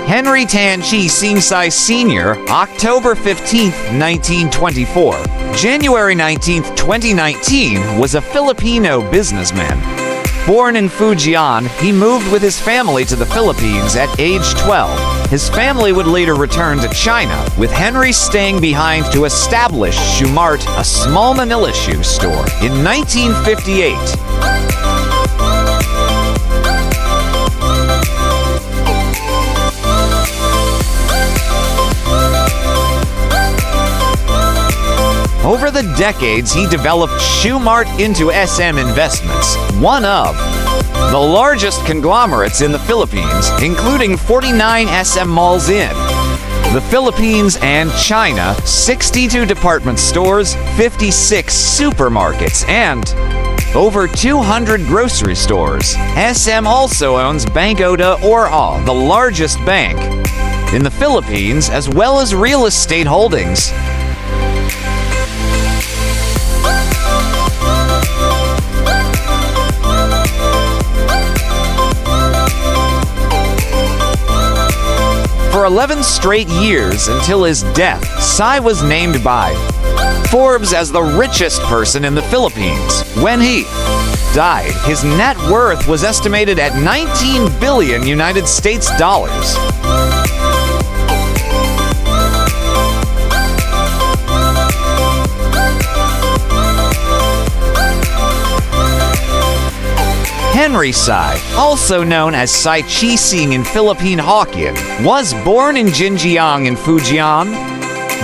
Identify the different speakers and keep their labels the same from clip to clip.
Speaker 1: Henry Tan Chi Sing Sai Sr., October 15, 1924. January 19, 2019, was a Filipino businessman. Born in Fujian, he moved with his family to the Philippines at age 12. His family would later return to China, with Henry staying behind to establish Shoe Mart, a small Manila shoe store, in 1958. Over the decades, he developed Shoe Mart into SM Investments, one of the largest conglomerates in the Philippines, including 49 SM malls in the Philippines and China, 62 department stores, 56 supermarkets, and over 200 grocery stores. SM also owns Banco de Oro, the largest bank in the Philippines, as well as real estate holdings. For 11 straight years until his death, Sai was named by Forbes as the richest person in the Philippines. When he died, his net worth was estimated at 19 billion United States dollars. Henry Sai, also known as sightseeing in Philippine Hokkien, was born in Jinjiang in Fujian,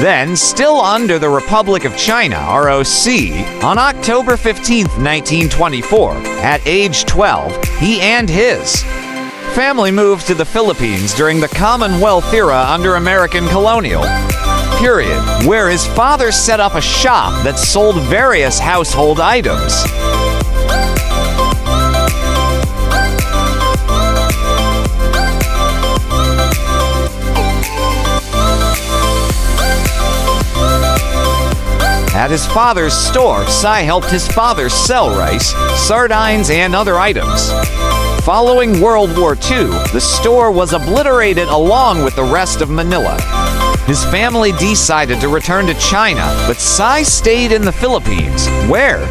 Speaker 1: then still under the Republic of China, ROC, on October 15, 1924. At age 12, he and his family moved to the Philippines during the Commonwealth era under American colonial period, where his father set up a shop that sold various household items. At his father's store, Sai helped his father sell rice, sardines, and other items. Following World War II, the store was obliterated along with the rest of Manila. His family decided to return to China, but Sai stayed in the Philippines, where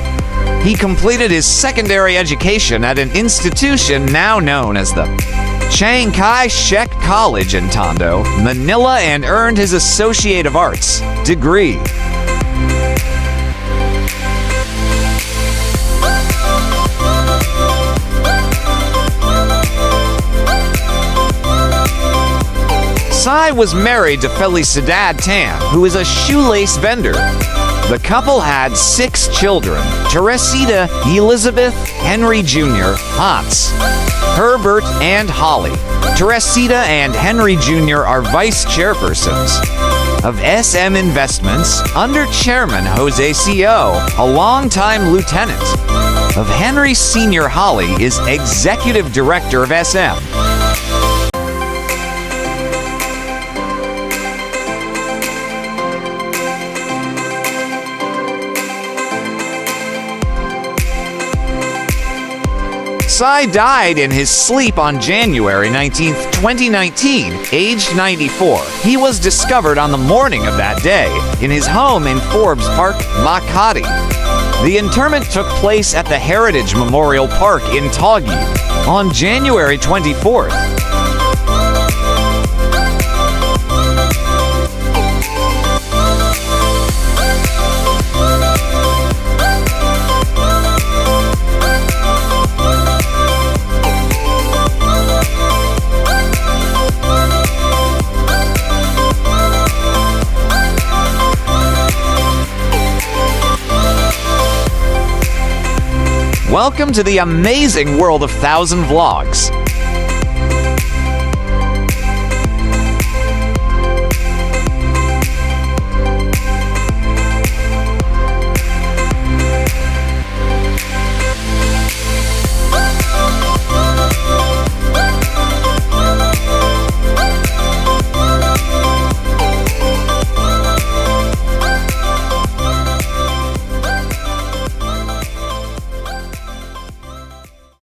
Speaker 1: he completed his secondary education at an institution now known as the Chiang Kai-shek College in Tondo, Manila, and earned his Associate of Arts degree. Sai was married to Felicidad Tan, who is a shoelace vendor. The couple had 6 children: Teresita, Elizabeth, Henry Jr., Hans, Herbert, and Holly. Teresita and Henry Jr. are vice chairpersons of SM Investments under Chairman Jose C.O., a longtime lieutenant of Henry Sr. Holly is executive director of SM. Sai died in his sleep on January 19, 2019, aged 94. He was discovered on the morning of that day in his home in Forbes Park, Makati. The interment took place at the Heritage Memorial Park in Taguig on January 24th. Welcome to the amazing world of 1,000 vlogs.